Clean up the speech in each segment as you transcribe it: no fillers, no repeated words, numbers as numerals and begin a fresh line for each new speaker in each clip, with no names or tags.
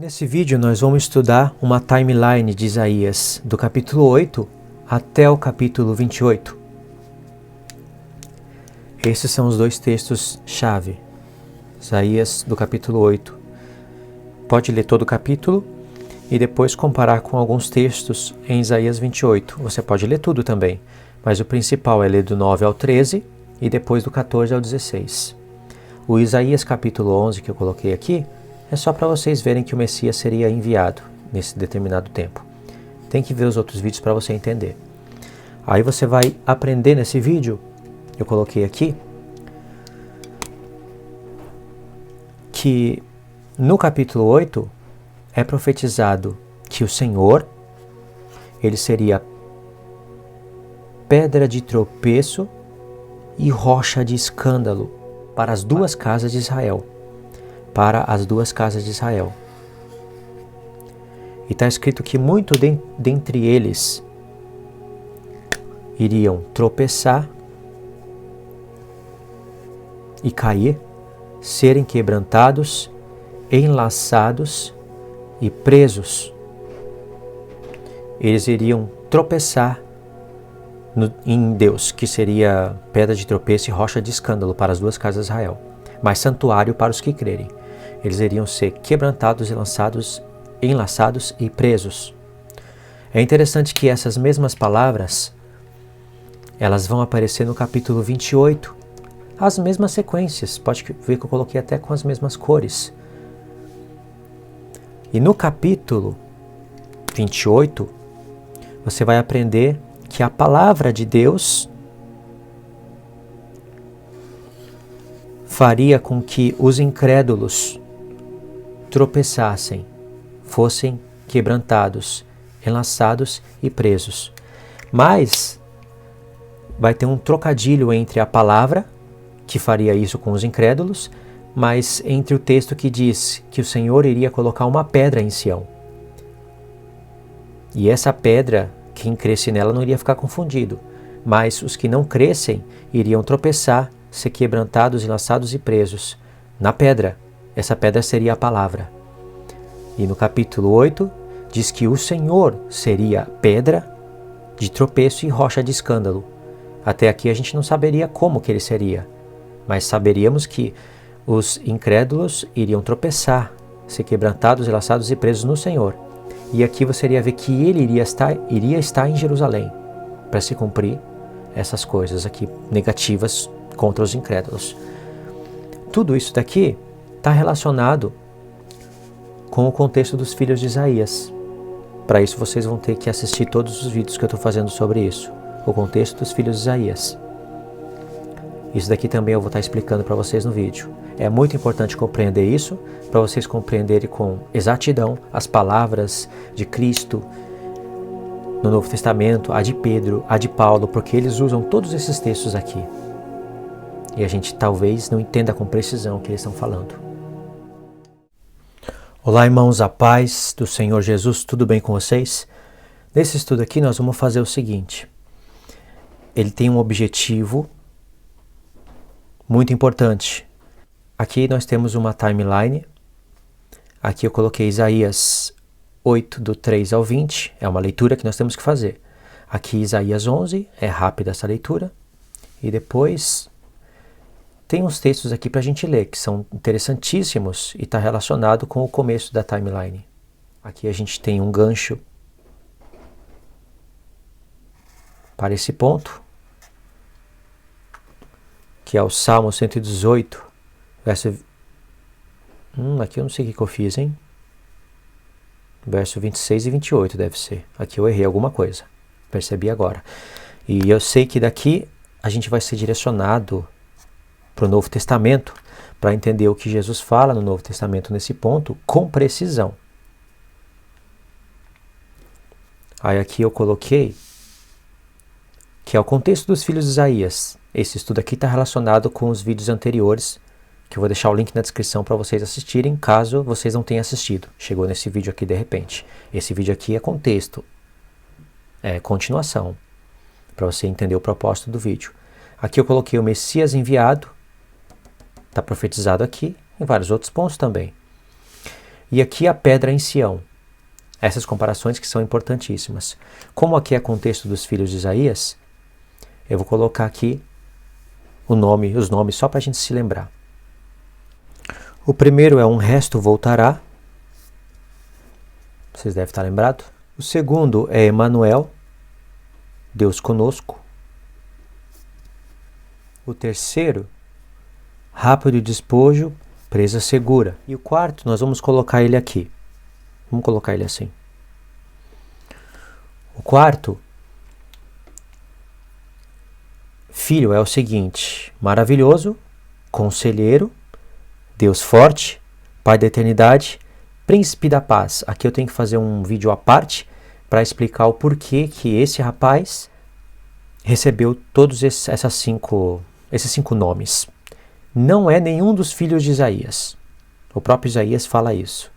Nesse vídeo nós vamos estudar uma timeline de Isaías do capítulo 8 até o capítulo 28. Esses são os dois textos-chave. Isaías do capítulo 8. Pode ler todo o capítulo e depois comparar com alguns textos em Isaías 28. Você pode ler tudo também, mas o principal é ler do 9 ao 13 e depois do 14 ao 16. O Isaías capítulo 11 que eu coloquei aqui é só para vocês verem que o Messias seria enviado nesse determinado tempo. Tem que ver os outros vídeos para você entender. Aí você vai aprender nesse vídeo, eu coloquei aqui, que no capítulo 8 é profetizado que o Senhor, ele seria pedra de tropeço e rocha de escândalo para as duas casas de Israel. Para as duas casas de Israel. E está escrito que muito dentre eles iriam tropeçar e cair, serem quebrantados, enlaçados e presos. Eles iriam tropeçar em Deus, que seria pedra de tropeço e rocha de escândalo para as duas casas de Israel, mas santuário para os que crerem. Eles iriam ser quebrantados, enlaçados e presos. É interessante que essas mesmas palavras, elas vão aparecer no capítulo 28. As mesmas sequências, pode ver que eu coloquei até com as mesmas cores. E no capítulo 28, você vai aprender que a palavra de Deus faria com que os incrédulos tropeçassem, fossem quebrantados, enlaçados e presos. Mas vai ter um trocadilho entre a palavra, que faria isso com os incrédulos, mas entre o texto que diz que o Senhor iria colocar uma pedra em Sião. E essa pedra, quem cresce nela não iria ficar confundido, mas os que não crescem iriam tropeçar, ser quebrantados, enlaçados e presos na pedra. Essa pedra seria a palavra. E no capítulo 8 diz que o Senhor seria pedra de tropeço e rocha de escândalo. Até aqui a gente não saberia como que ele seria, mas saberíamos que os incrédulos iriam tropeçar, ser quebrantados, enlaçados e presos no Senhor. E aqui você iria ver que ele iria estar em Jerusalém para se cumprir essas coisas aqui negativas contra os incrédulos. Tudo isso daqui está relacionado com o contexto dos filhos de Isaías. Para isso vocês vão ter que assistir todos os vídeos que eu estou fazendo sobre isso. O contexto dos filhos de Isaías. Isso daqui também eu vou estar explicando para vocês no vídeo. É muito importante compreender isso, para vocês compreenderem com exatidão as palavras de Cristo no Novo Testamento, a de Pedro, a de Paulo, porque eles usam todos esses textos aqui. E a gente talvez não entenda com precisão o que eles estão falando. Olá, irmãos, a paz do Senhor Jesus, tudo bem com vocês? Nesse estudo aqui nós vamos fazer o seguinte. Ele tem um objetivo muito importante. Aqui nós temos uma timeline. Aqui eu coloquei Isaías 8, do 3 ao 20. É uma leitura que nós temos que fazer. Aqui Isaías 11, é rápida essa leitura. E depois tem uns textos aqui para a gente ler, que são interessantíssimos e está relacionado com o começo da timeline. Aqui a gente tem um gancho para esse ponto, que é o Salmo 118, verso... aqui eu não sei o que eu fiz, hein? Verso 26 e 28 deve ser. Aqui eu errei alguma coisa, percebi agora. E eu sei que daqui a gente vai ser direcionado para o Novo Testamento, para entender o que Jesus fala no Novo Testamento nesse ponto, com precisão. Aí aqui eu coloquei que é o contexto dos filhos de Isaías. Esse estudo aqui está relacionado com os vídeos anteriores, que eu vou deixar o link na descrição para vocês assistirem, caso vocês não tenham assistido. Chegou nesse vídeo aqui de repente. Esse vídeo aqui é contexto, é continuação, para você entender o propósito do vídeo. Aqui eu coloquei o Messias enviado, está profetizado aqui, em vários outros pontos também. e aqui a pedra em Sião. Essas comparações que são importantíssimas. Como aqui é contexto dos filhos de Isaías, eu vou colocar aqui os nomes só para a gente se lembrar. O primeiro é um resto voltará. Vocês devem estar lembrados. O segundo é Emanuel, Deus conosco. O terceiro, rápido despojo, presa segura. E o quarto, nós vamos colocar ele aqui. Vamos colocar ele assim. O quarto, filho, é o seguinte: maravilhoso, conselheiro, Deus forte, Pai da eternidade, príncipe da paz. Aqui eu tenho que fazer um vídeo à parte para explicar o porquê que esse rapaz recebeu todos esses cinco nomes. Não é nenhum dos filhos de Isaías. O próprio Isaías fala isso.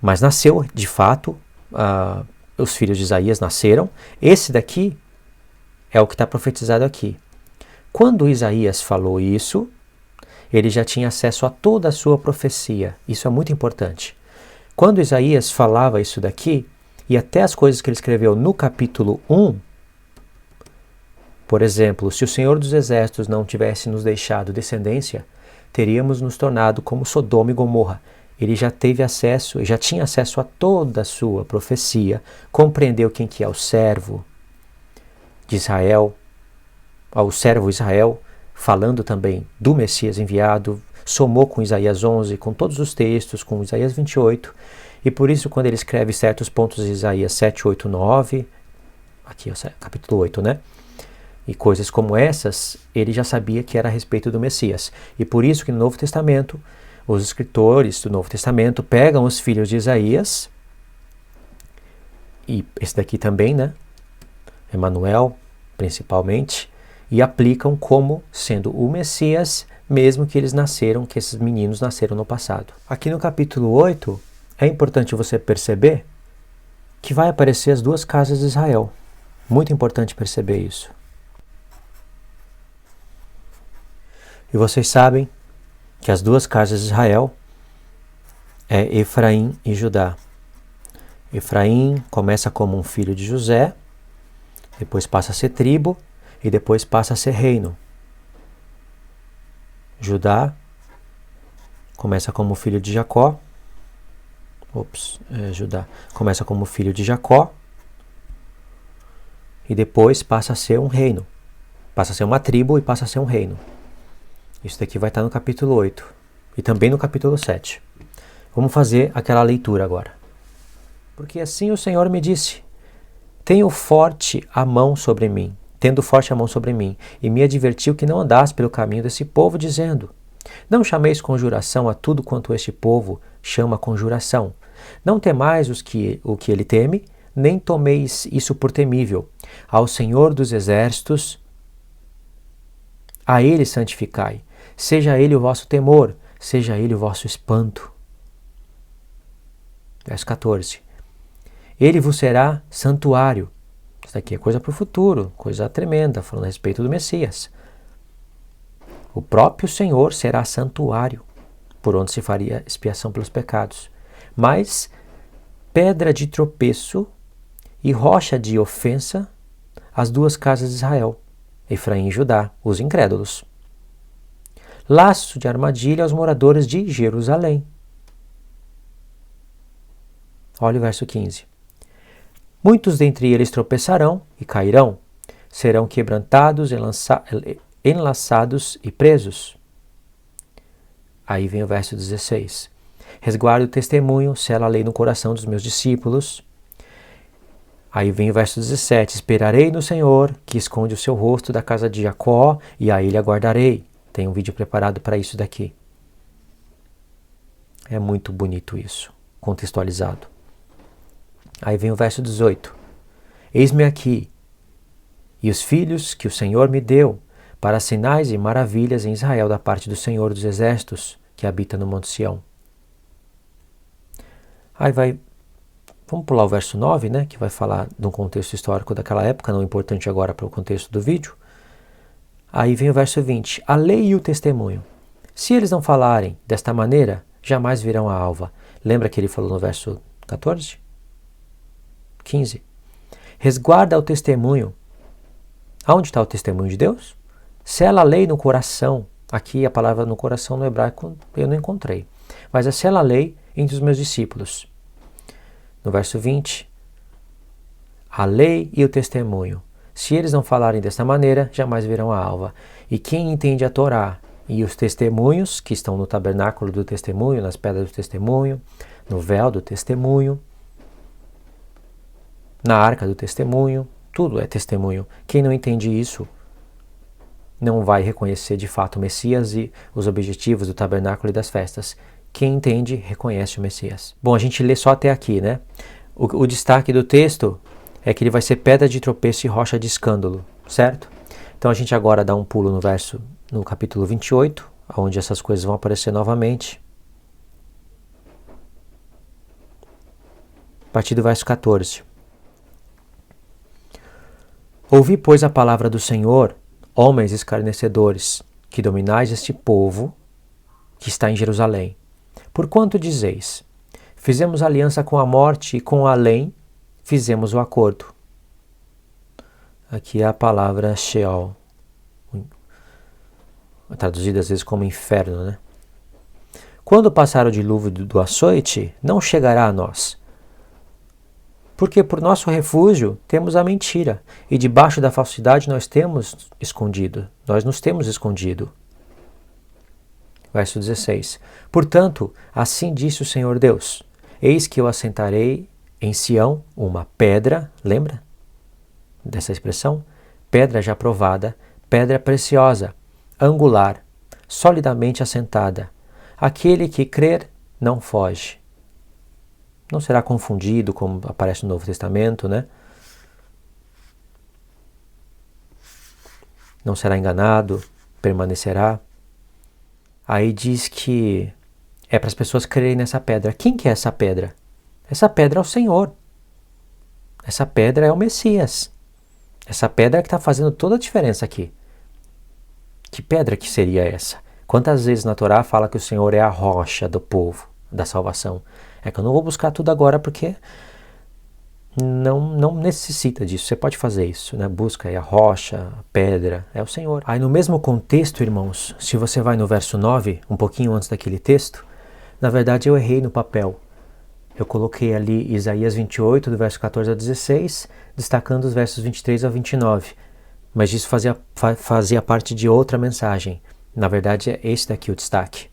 Mas nasceu, de fato, os filhos de Isaías nasceram. Esse daqui é o que está profetizado aqui. Quando Isaías falou isso, ele já tinha acesso a toda a sua profecia. Isso é muito importante. Quando Isaías falava isso daqui, e até as coisas que ele escreveu no capítulo 1, por exemplo, se o Senhor dos Exércitos não tivesse nos deixado descendência, teríamos nos tornado como Sodoma e Gomorra. Ele já teve acesso, já tinha acesso a toda a sua profecia, compreendeu quem que é o servo de Israel, ao servo Israel, falando também do Messias enviado, somou com Isaías 11, com todos os textos, com Isaías 28, e por isso quando ele escreve certos pontos de Isaías 7, 8, 9, aqui é o capítulo 8, né? E coisas como essas, ele já sabia que era a respeito do Messias. E por isso que no Novo Testamento, os escritores do Novo Testamento pegam os filhos de Isaías, e esse daqui também, né? Emanuel, principalmente, e aplicam como sendo o Messias, mesmo que esses meninos nasceram no passado. Aqui no capítulo 8, é importante você perceber que vai aparecer as duas casas de Israel. Muito importante perceber isso. E vocês sabem que as duas casas de Israel é Efraim e Judá. Efraim começa como um filho de José, depois passa a ser tribo, e depois passa a ser reino. Judá começa como filho de Jacó. Judá começa como filho de Jacó e depois passa a ser um reino. Passa a ser uma tribo e passa a ser um reino. Isso daqui vai estar no capítulo 8 e também no capítulo 7. Vamos fazer aquela leitura agora. Porque assim o Senhor me disse: tendo forte a mão sobre mim, e me advertiu que não andasse pelo caminho desse povo, dizendo: não chameis conjuração a tudo quanto este povo chama conjuração. Não temais o que ele teme, nem tomeis isso por temível. Ao Senhor dos Exércitos, a Ele santificai. Seja Ele o vosso temor, seja Ele o vosso espanto. Verso 14. Ele vos será santuário. Isso daqui é coisa para o futuro, coisa tremenda, falando a respeito do Messias. O próprio Senhor será santuário, por onde se faria expiação pelos pecados. Mas pedra de tropeço e rocha de ofensa, as duas casas de Israel, Efraim e Judá, os incrédulos. Laço de armadilha aos moradores de Jerusalém. Olha o verso 15. Muitos dentre eles tropeçarão e cairão, serão quebrantados, enlaçados e presos. Aí vem o verso 16. Resguardo o testemunho, sela a lei no coração dos meus discípulos. Aí vem o verso 17. Esperarei no Senhor, que esconde o seu rosto da casa de Jacó, e a ele aguardarei. Tem um vídeo preparado para isso daqui. É muito bonito isso, contextualizado. Aí vem o verso 18. Eis-me aqui, e os filhos que o Senhor me deu, para sinais e maravilhas em Israel da parte do Senhor dos Exércitos, que habita no Monte Sião. Vamos pular o verso 9, né, que vai falar de um contexto histórico daquela época, não importante agora para o contexto do vídeo. Aí vem o verso 20. A lei e o testemunho. Se eles não falarem desta maneira, jamais virão a alva. Lembra que ele falou no verso 14? 15. Resguarda o testemunho. Aonde está o testemunho de Deus? Sela a lei no coração. Aqui a palavra no coração no hebraico eu não encontrei. Mas é sela a lei entre os meus discípulos. No verso 20. A lei e o testemunho. Se eles não falarem desta maneira, jamais virão a alva. E quem entende a Torá e os testemunhos, que estão no tabernáculo do testemunho, nas pedras do testemunho, no véu do testemunho, na arca do testemunho, tudo é testemunho. Quem não entende isso, não vai reconhecer de fato o Messias e os objetivos do tabernáculo e das festas. Quem entende, reconhece o Messias. Bom, a gente lê só até aqui, né? O destaque do texto é que ele vai ser pedra de tropeço e rocha de escândalo, certo? Então a gente agora dá um pulo no capítulo 28, onde essas coisas vão aparecer novamente. A partir do verso 14. Ouvi, pois, a palavra do Senhor, homens escarnecedores, que dominais este povo que está em Jerusalém. Porquanto dizeis, fizemos aliança com a morte e com o além fizemos o acordo. Aqui é a palavra Sheol, traduzida às vezes como inferno, né? Quando passar o dilúvio do açoite, não chegará a nós. Porque por nosso refúgio temos a mentira, e debaixo da falsidade nós nos temos escondido. Verso 16. Portanto, assim disse o Senhor Deus, eis que eu assentarei em Sião uma pedra, lembra dessa expressão? Pedra já provada, pedra preciosa, angular, solidamente assentada. Aquele que crer não foge. Não será confundido, como aparece no Novo Testamento, né? Não será enganado, permanecerá. Aí diz que é para as pessoas crerem nessa pedra. Quem que é essa pedra? Essa pedra é o Senhor. Essa pedra é o Messias. Essa pedra que está fazendo toda a diferença aqui. Que pedra que seria essa? Quantas vezes na Torá fala que o Senhor é a rocha do povo, da salvação? É que eu não vou buscar tudo agora porque não necessita disso. Você pode fazer isso, né? Busca aí a rocha, a pedra, é o Senhor. Aí no mesmo contexto, irmãos, se você vai no verso 9, um pouquinho antes daquele texto, na verdade eu errei no papel. Eu coloquei ali Isaías 28, do verso 14 a 16, destacando os versos 23 a 29. Mas isso fazia parte de outra mensagem. Na verdade é esse daqui o destaque.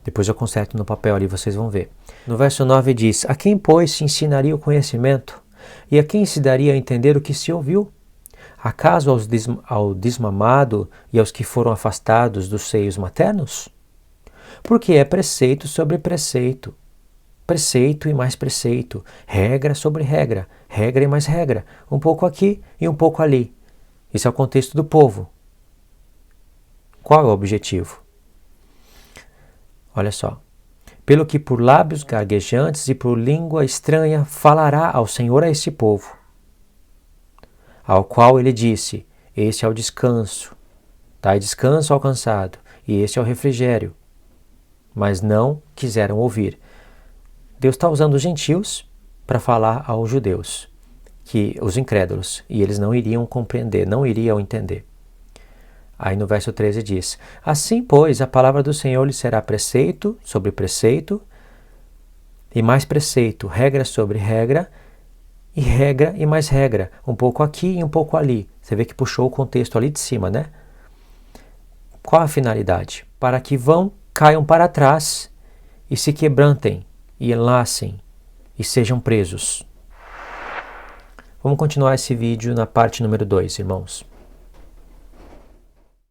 Depois eu conserto no papel ali, vocês vão ver. No verso 9 diz, a quem, pois, se ensinaria o conhecimento? E a quem se daria a entender o que se ouviu? Acaso ao desmamado e aos que foram afastados dos seios maternos? Porque é preceito sobre preceito, preceito e mais preceito, regra sobre regra, regra e mais regra, um pouco aqui e um pouco ali. Esse é o contexto do povo. Qual é o objetivo? Olha só. Pelo que por lábios gaguejantes e por língua estranha falará ao Senhor a esse povo, ao qual ele disse, este é o descanso, dai descanso alcançado, e este é o refrigério. Mas não quiseram ouvir. Deus está usando os gentios para falar aos judeus, os incrédulos, e eles não iriam compreender, não iriam entender. Aí no verso 13 diz, assim, pois, a palavra do Senhor lhe será preceito sobre preceito, e mais preceito, regra sobre regra e mais regra, um pouco aqui e um pouco ali. Você vê que puxou o contexto ali de cima, né? Qual a finalidade? Para que caiam para trás e se quebrantem e enlacem e sejam presos. Vamos continuar esse vídeo na parte número 2, irmãos.